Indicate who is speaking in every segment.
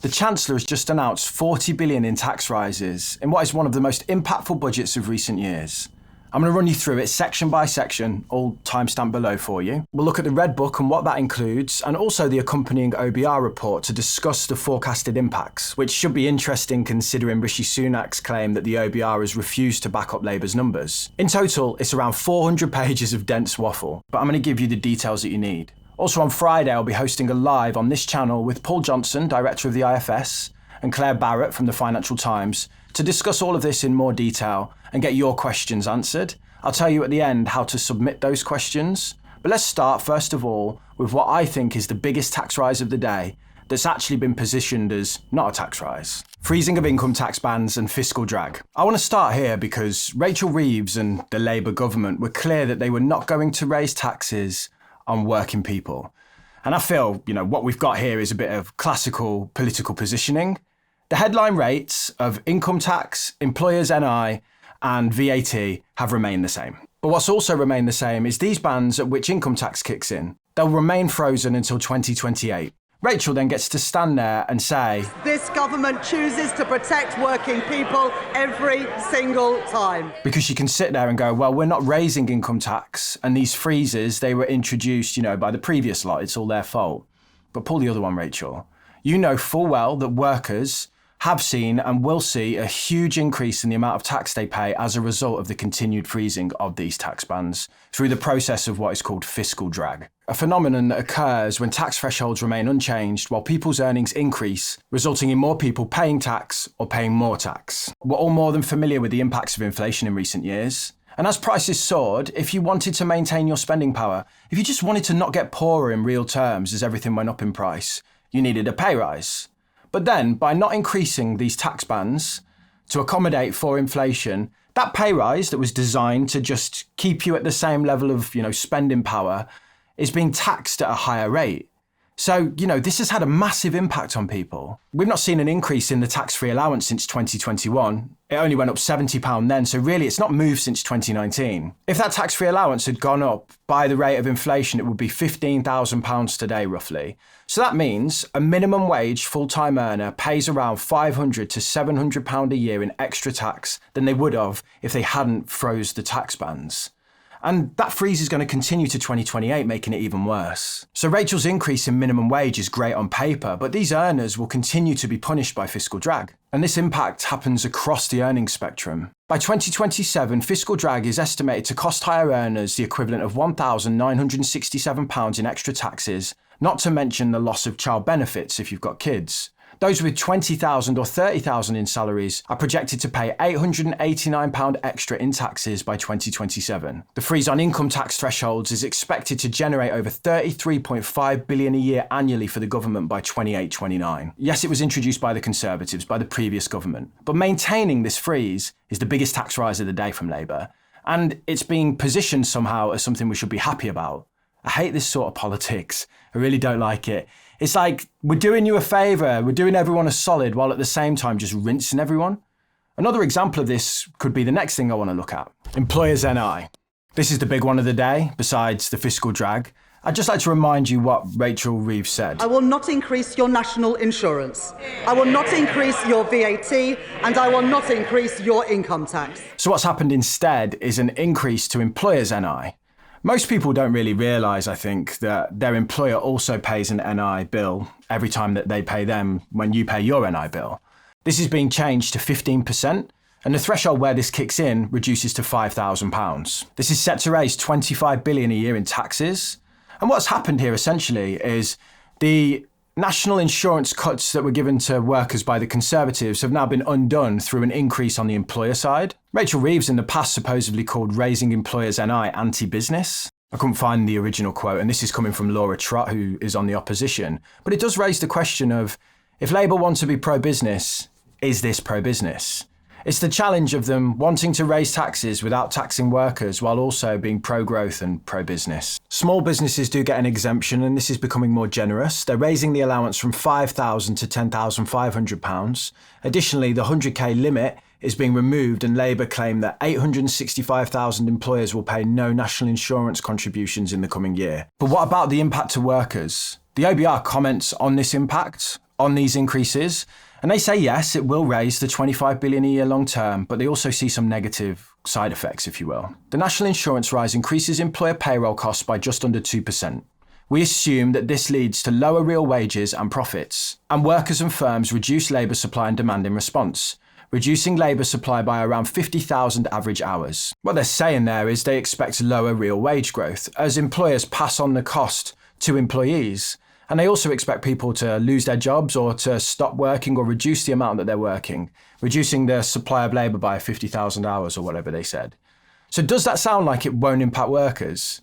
Speaker 1: The Chancellor has just announced 40 billion in tax rises in what is one of the most impactful budgets of recent years. I'm going to run you through it section by section, all timestamped below for you. We'll look at the Red Book and what that includes, and also the accompanying OBR report to discuss the forecasted impacts, which should be interesting considering Rishi Sunak's claim that the OBR has refused to back up Labour's numbers. In total, it's around 400 pages of dense waffle, but I'm going to give you the details that you need. Also on Friday, I'll be hosting a live on this channel with Paul Johnson, Director of the IFS, and Claire Barrett from the Financial Times, to discuss all of this in more detail and get your questions answered. I'll tell you at the end how to submit those questions. But let's start, first of all, with what I think is the biggest tax rise of the day that's actually been positioned as not a tax rise. Freezing of income tax bans and fiscal drag. I want to start here because Rachel Reeves and the Labour government were clear that they were not going to raise taxes on working people. And I feel, what we've got here is a bit of classical political positioning. The headline rates of income tax, employers' NI, and VAT have remained the same. But what's also remained the same is these bans at which income tax kicks in. They'll remain frozen until 2028. Rachel then gets to stand there and say,
Speaker 2: "This government chooses to protect working people every single time." Because
Speaker 1: she can sit there and go, well, we're not raising income tax, and these freezes, they were introduced, by the previous lot, it's all their fault. But pull the other one, Rachel. You know full well that workers have seen and will see a huge increase in the amount of tax they pay as a result of the continued freezing of these tax bans through the process of what is called fiscal drag. A phenomenon that occurs when tax thresholds remain unchanged while people's earnings increase, resulting in more people paying tax or paying more tax. We're all more than familiar with the impacts of inflation in recent years. And as prices soared, if you wanted to maintain your spending power, if you just wanted to not get poorer in real terms as everything went up in price, you needed a pay rise. But then, by not increasing these tax bans to accommodate for inflation, that pay rise that was designed to just keep you at the same level of, spending power is being taxed at a higher rate. So, this has had a massive impact on people. We've not seen an increase in the tax-free allowance since 2021. It only went up £70 then, so really it's not moved since 2019. If that tax-free allowance had gone up by the rate of inflation, it would be £15,000 today, roughly. So that means a minimum wage full-time earner pays around £500 to £700 a year in extra tax than they would have if they hadn't froze the tax bans. And that freeze is going to continue to 2028, making it even worse. So Rachel's increase in minimum wage is great on paper, but these earners will continue to be punished by fiscal drag. And this impact happens across the earnings spectrum. By 2027, fiscal drag is estimated to cost higher earners the equivalent of £1,967 in extra taxes, not to mention the loss of child benefits if you've got kids. Those with £20,000 or £30,000 in salaries are projected to pay £889 extra in taxes by 2027. The freeze on income tax thresholds is expected to generate over £33.5 billion a year annually for the government by 28-29. Yes, it was introduced by the Conservatives, by the previous government, but maintaining this freeze is the biggest tax rise of the day from Labour, and it's being positioned somehow as something we should be happy about. I hate this sort of politics. I really don't like it. It's like, we're doing you a favour, we're doing everyone a solid, while at the same time just rinsing everyone. Another example of this could be the next thing I want to look at. Employers' NI. This is the big one of the day, besides the fiscal drag. I'd just like to remind you what Rachel Reeves said.
Speaker 2: "I will not increase your national insurance. I will not increase your VAT, and I will not increase your income tax."
Speaker 1: So what's happened instead is an increase to employers' NI. Most people don't really realise, I think, that their employer also pays an NI bill every time that they pay them when you pay your NI bill. This is being changed to 15%, and the threshold where this kicks in reduces to £5,000. This is set to raise £25 billion a year in taxes. And what's happened here essentially is the national insurance cuts that were given to workers by the Conservatives have now been undone through an increase on the employer side. Rachel Reeves in the past supposedly called raising employers' NI anti-business. I couldn't find the original quote, and this is coming from Laura Trott, who is on the opposition. But it does raise the question of, if Labour want to be pro-business, is this pro-business? It's the challenge of them wanting to raise taxes without taxing workers while also being pro-growth and pro-business. Small businesses do get an exemption, and this is becoming more generous. They're raising the allowance from £5,000 to £10,500. Additionally, the 100k limit is being removed, and Labour claim that 865,000 employers will pay no national insurance contributions in the coming year. But what about the impact to workers? The OBR comments on this impact on these increases. And they say, yes, it will raise the 25 billion a year long term, but they also see some negative side effects, if you will. The national insurance rise increases employer payroll costs by just under 2%. We assume that this leads to lower real wages and profits, and workers and firms reduce labour supply and demand in response, reducing labour supply by around 50,000 average hours. What they're saying there is they expect lower real wage growth as employers pass on the cost to employees, and they also expect people to lose their jobs or to stop working or reduce the amount that they're working, reducing the supply of labour by 50,000 hours or whatever they said. So does that sound like it won't impact workers?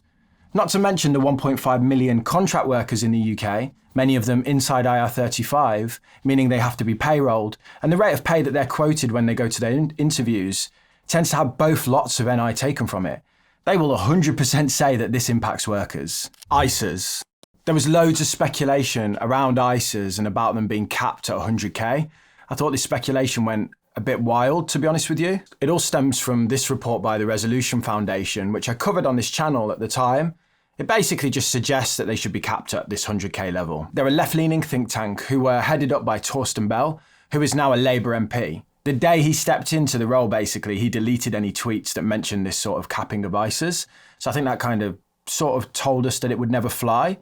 Speaker 1: Not to mention the 1.5 million contract workers in the UK, many of them inside IR35, meaning they have to be payrolled, and the rate of pay that they're quoted when they go to their interviews tends to have both lots of NI taken from it. They will 100% say that this impacts workers. ISAs. There was loads of speculation around ISAs and about them being capped at 100k. I thought this speculation went a bit wild, to be honest with you. It all stems from this report by the Resolution Foundation, which I covered on this channel at the time. It basically just suggests that they should be capped at this 100k level. They're a left-leaning think tank who were headed up by Torsten Bell, who is now a Labour MP. The day he stepped into the role, basically, he deleted any tweets that mentioned this sort of capping of ISAs. So I think that kind of sort of told us that it would never fly.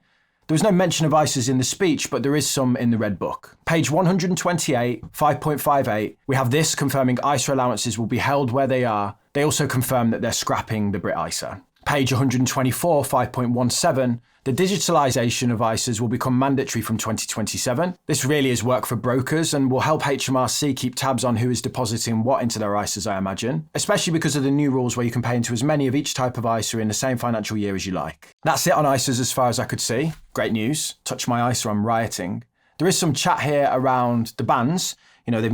Speaker 1: There was no mention of ISAs in the speech, but there is some in the Red Book. Page 128, 5.58, we have this confirming ISA allowances will be held where they are. They also confirm that they're scrapping the Brit ISA. Page 124, 5.17, the digitalisation of ISAs will become mandatory from 2027. This really is work for brokers and will help HMRC keep tabs on who is depositing what into their ISAs, I imagine, especially because of the new rules where you can pay into as many of each type of ISA in the same financial year as you like. That's it on ISAs as far as I could see. Great news. Touch my ISA, I'm rioting. There is some chat here around the bans. You know, they've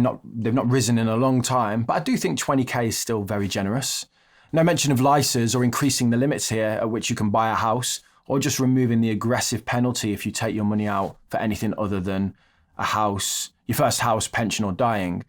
Speaker 1: not risen in a long time, but I do think 20k is still very generous. No mention of ISAs or increasing the limits here at which you can buy a house, or just removing the aggressive penalty if you take your money out for anything other than a house, your first house, pension or dying.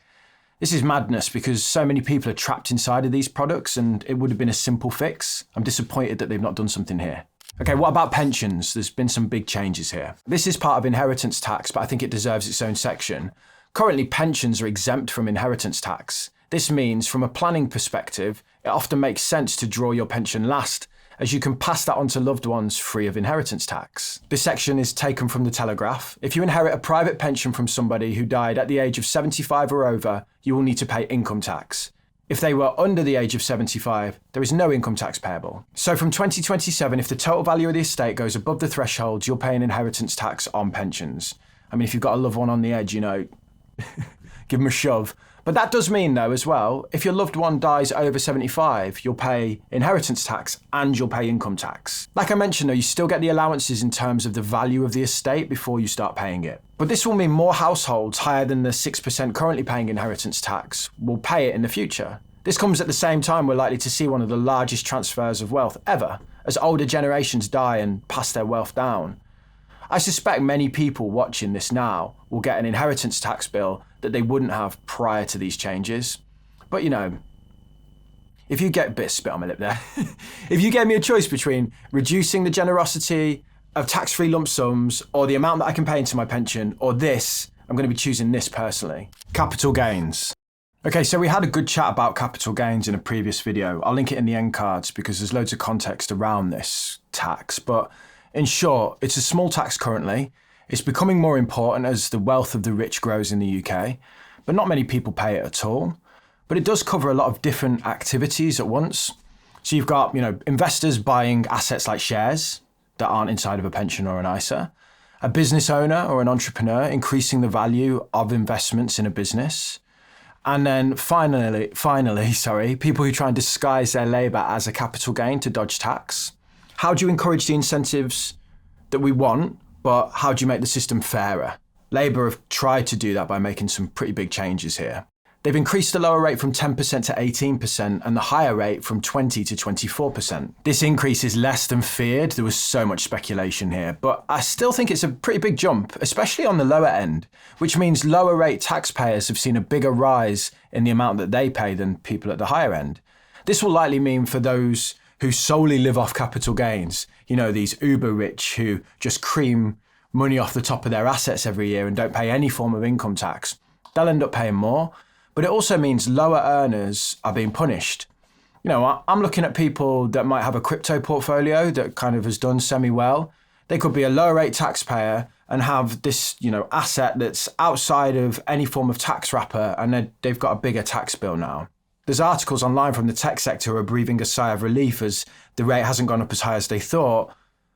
Speaker 1: This is madness because so many people are trapped inside of these products and it would have been a simple fix. I'm disappointed that they've not done something here. Okay, what about pensions? There's been some big changes here. This is part of inheritance tax, but I think it deserves its own section. Currently, pensions are exempt from inheritance tax. This means, from a planning perspective, it often makes sense to draw your pension last, as you can pass that on to loved ones free of inheritance tax. This section is taken from the Telegraph. If you inherit a private pension from somebody who died at the age of 75 or over, you will need to pay income tax. If they were under the age of 75, there is no income tax payable. So from 2027, if the total value of the estate goes above the threshold, you'll pay an inheritance tax on pensions. I mean, if you've got a loved one on the edge, you know, give them a shove. But that does mean, though, as well, if your loved one dies over 75, you'll pay inheritance tax and you'll pay income tax. Like I mentioned, though, you still get the allowances in terms of the value of the estate before you start paying it. But this will mean more households higher than the 6% currently paying inheritance tax will pay it in the future. This comes at the same time we're likely to see one of the largest transfers of wealth ever, as older generations die and pass their wealth down. I suspect many people watching this now will get an inheritance tax bill that they wouldn't have prior to these changes. But you know, if you get a bit of spit on my lip there, if you gave me a choice between reducing the generosity of tax-free lump sums or the amount that I can pay into my pension or this, I'm going to be choosing this personally. Capital gains. Okay, so we had a good chat about capital gains in a previous video. I'll link it in the end cards because there's loads of context around this tax. But in short, it's a small tax currently. It's becoming more important as the wealth of the rich grows in the UK, but not many people pay it at all. But it does cover a lot of different activities at once. So you've got, investors buying assets like shares that aren't inside of a pension or an ISA, a business owner or an entrepreneur increasing the value of investments in a business. And then finally, people who try and disguise their labour as a capital gain to dodge tax. How do you encourage the incentives that we want, but how do you make the system fairer? Labour have tried to do that by making some pretty big changes here. They've increased the lower rate from 10% to 18% and the higher rate from 20 to 24%. This increase is less than feared. There was so much speculation here, but I still think it's a pretty big jump, especially on the lower end, which means lower rate taxpayers have seen a bigger rise in the amount that they pay than people at the higher end. This will likely mean for those who solely live off capital gains, these uber rich who just cream money off the top of their assets every year and don't pay any form of income tax, they'll end up paying more. But it also means lower earners are being punished. You know, I'm looking at people that might have a crypto portfolio that kind of has done semi-well. They could be a lower rate taxpayer and have this, asset that's outside of any form of tax wrapper, and they've got a bigger tax bill now. There's articles online from the tech sector who are breathing a sigh of relief as the rate hasn't gone up as high as they thought.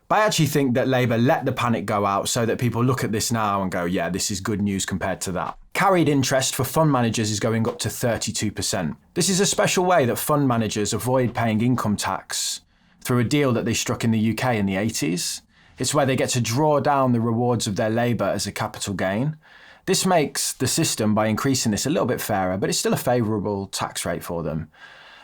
Speaker 1: But I actually think that Labour let the panic go out so that people look at this now and go, yeah, this is good news compared to that. Carried interest for fund managers is going up to 32%. This is a special way that fund managers avoid paying income tax through a deal that they struck in the UK in the 80s. It's where they get to draw down the rewards of their labour as a capital gain. This makes the system, by increasing this, a little bit fairer, but it's still a favourable tax rate for them.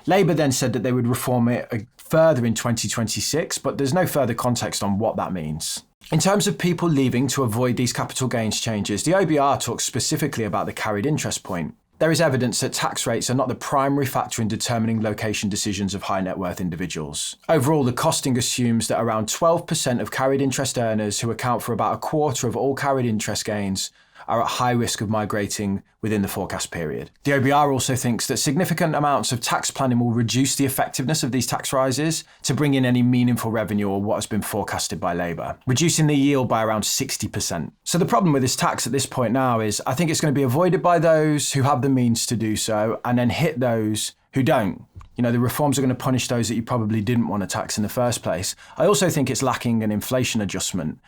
Speaker 1: Labour then said that they would reform it further in 2026, but there's no further context on what that means. In terms of people leaving to avoid these capital gains changes, the OBR talks specifically about the carried interest point. There is evidence that tax rates are not the primary factor in determining location decisions of high net worth individuals. Overall, the costing assumes that around 12% of carried interest earners, who account for about a quarter of all carried interest gains, are at high risk of migrating within the forecast period. The OBR also thinks that significant amounts of tax planning will reduce the effectiveness of these tax rises to bring in any meaningful revenue or what has been forecasted by Labour, reducing the yield by around 60%. So the problem with this tax at this point now is I think it's going to be avoided by those who have the means to do so and then hit those who don't. The reforms are going to punish those that you probably didn't want to tax in the first place. I also think it's lacking an inflation adjustment.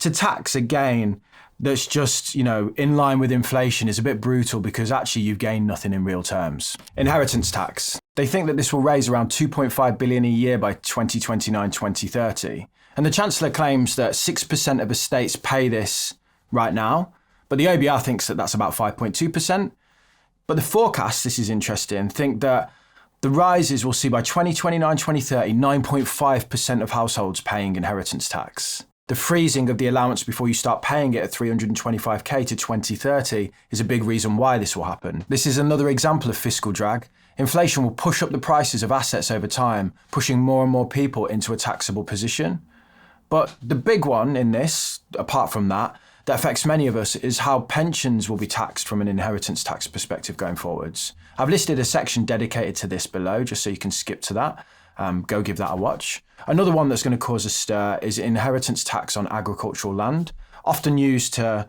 Speaker 1: To tax a gain that's just, in line with inflation is a bit brutal because actually you've gained nothing in real terms. Inheritance tax. They think that this will raise around 2.5 billion a year by 2029-2030. And the Chancellor claims that 6% of estates pay this right now, but the OBR thinks that that's about 5.2%. But the forecasts, this is interesting, think that the rises will see by 2029-2030, 9.5% of households paying inheritance tax. The freezing of the allowance before you start paying it at 325k to 2030 is a big reason why this will happen. This is another example of fiscal drag. Inflation will push up the prices of assets over time, pushing more and more people into a taxable position. But the big one in this, apart from that affects many of us, is how pensions will be taxed from an inheritance tax perspective going forwards. I've listed a section dedicated to this below, just so you can skip to that. Go give that a watch. Another one that's going to cause a stir is inheritance tax on agricultural land, often used to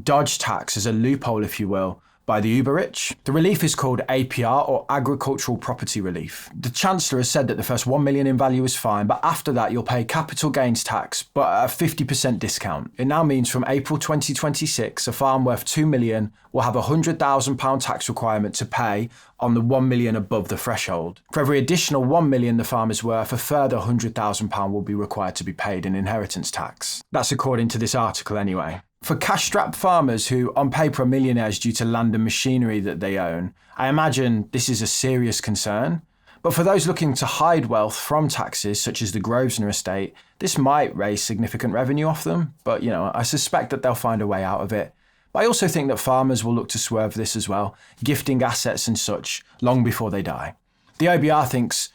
Speaker 1: dodge tax as a loophole, if you will, by the uber rich. The relief is called APR, or Agricultural Property Relief. The Chancellor has said that the first 1 million in value is fine, but after that you'll pay capital gains tax, but at a 50% discount. It now means from April 2026, a farm worth 2 million will have a £100,000 tax requirement to pay on the 1 million above the threshold. For every additional 1 million the farm is worth, a further £100,000 will be required to be paid in inheritance tax. That's according to this article anyway. For cash-strapped farmers who on paper are millionaires due to land and machinery that they own, I imagine this is a serious concern. But for those looking to hide wealth from taxes, such as the Grosvenor estate, this might raise significant revenue off them, but I suspect that they'll find a way out of it. But I also think that farmers will look to swerve this as well, gifting assets and such long before they die. The OBR thinks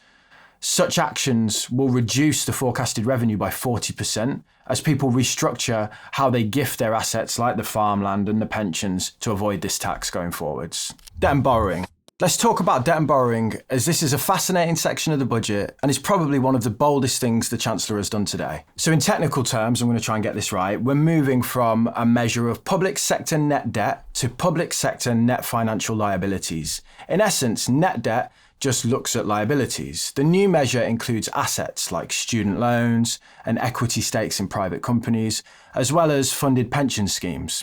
Speaker 1: such actions will reduce the forecasted revenue by 40% as people restructure how they gift their assets like the farmland and the pensions to avoid this tax going forwards. Debt and borrowing. Let's talk about debt and borrowing, as this is a fascinating section of the budget and is probably one of the boldest things the Chancellor has done today. So in technical terms, I'm going to try and get this right, we're moving from a measure of public sector net debt to public sector net financial liabilities. In essence, net debt just looks at liabilities. The new measure includes assets like student loans and equity stakes in private companies, as well as funded pension schemes.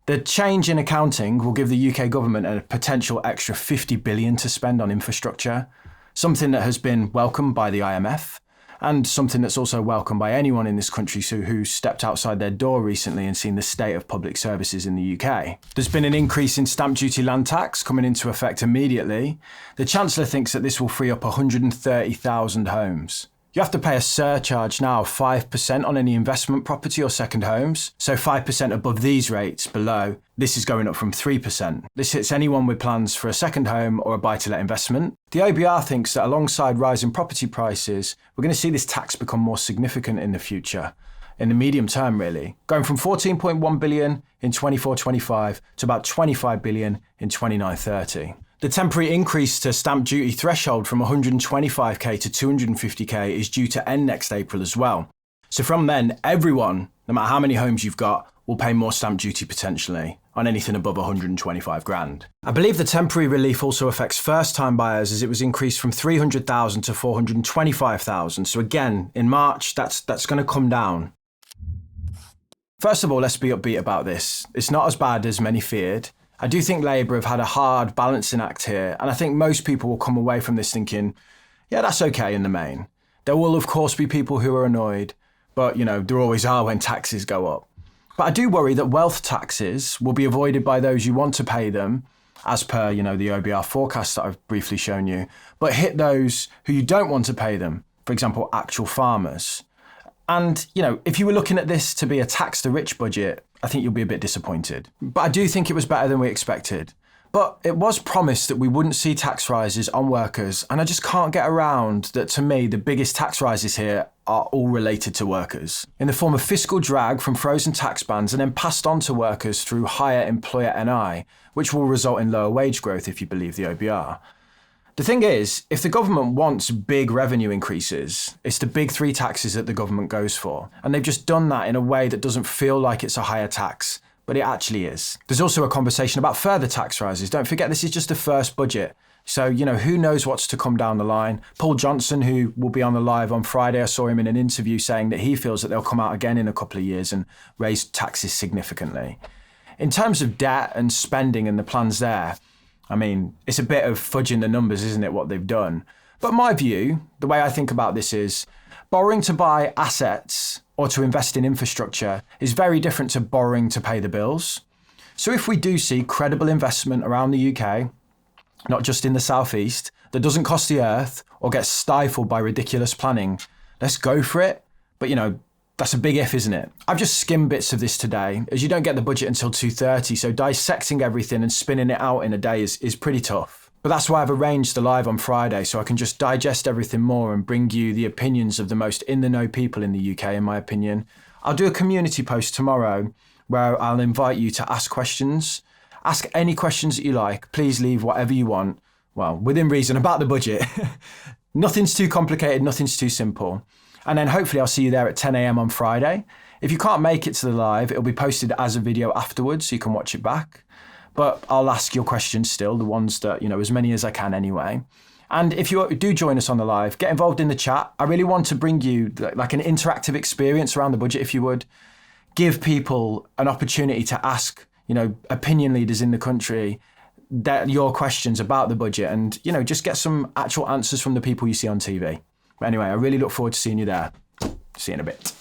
Speaker 1: The change in accounting will give the UK government a potential extra 50 billion to spend on infrastructure, something that has been welcomed by the IMF, and something that's also welcomed by anyone in this country who stepped outside their door recently and seen the state of public services in the UK. There's been an increase in stamp duty land tax coming into effect immediately. The Chancellor thinks that this will free up 130,000 homes. You have to pay a surcharge now of 5% on any investment property or second homes, so 5% above these rates below. This is going up from 3%. This hits anyone with plans for a second home or a buy-to-let investment. The OBR thinks that alongside rising property prices, we're going to see this tax become more significant in the future. in the medium term, really, going from 14.1 billion in 24-25 to about 25 billion in 29-30. The temporary increase to stamp duty threshold from 125k to 250k is due to end next April as well. So from then, everyone, no matter how many homes you've got, will pay more stamp duty potentially on anything above 125 grand. I believe the temporary relief also affects first-time buyers, as it was increased from 300,000 to 425,000. So again, in March, that's going to come down. First of all, let's be upbeat about this. It's not as bad as many feared. I do think Labour have had a hard balancing act here, and I think most people will come away from this thinking, yeah, that's okay in the main. There will, of course, be people who are annoyed, but, there always are when taxes go up. But I do worry that wealth taxes will be avoided by those who want to pay them, as per, the OBR forecast that I've briefly shown you, but hit those who you don't want to pay them, for example, actual farmers. And, if you were looking at this to be a tax the rich budget, I think you'll be a bit disappointed. But I do think it was better than we expected. But it was promised that we wouldn't see tax rises on workers, and I just can't get around that. To me, the biggest tax rises here are all related to workers, in the form of fiscal drag from frozen tax bans and then passed on to workers through higher employer NI, which will result in lower wage growth if you believe the OBR. The thing is, if the government wants big revenue increases, it's the big three taxes that the government goes for. And they've just done that in a way that doesn't feel like it's a higher tax, but it actually is. There's also a conversation about further tax rises. Don't forget, this is just the first budget. So, who knows what's to come down the line. Paul Johnson, who will be on the live on Friday, I saw him in an interview saying that he feels that they'll come out again in a couple of years and raise taxes significantly. In terms of debt and spending and the plans there, it's a bit of fudging the numbers, isn't it, what they've done? But my view, the way I think about this is, borrowing to buy assets or to invest in infrastructure is very different to borrowing to pay the bills. So if we do see credible investment around the UK, not just in the southeast, that doesn't cost the earth or gets stifled by ridiculous planning, let's go for it. But that's a big if, isn't it? I've just skimmed bits of this today, as you don't get the budget until 2:30, so dissecting everything and spinning it out in a day is pretty tough. But that's why I've arranged the live on Friday, so I can just digest everything more and bring you the opinions of the most in-the-know people in the UK, in my opinion. I'll do a community post tomorrow where I'll invite you to ask questions. Ask any questions that you like. Please leave whatever you want, well, within reason, about the budget. Nothing's too complicated, nothing's too simple. And then hopefully I'll see you there at 10 a.m. on Friday. If you can't make it to the live, it'll be posted as a video afterwards, so you can watch it back. But I'll ask your questions still, the ones that, as many as I can anyway. And if you do join us on the live, get involved in the chat. I really want to bring you like an interactive experience around the budget, if you would. Give people an opportunity to ask, opinion leaders in the country your questions about the budget and, just get some actual answers from the people you see on TV. But anyway, I really look forward to seeing you there. See you in a bit.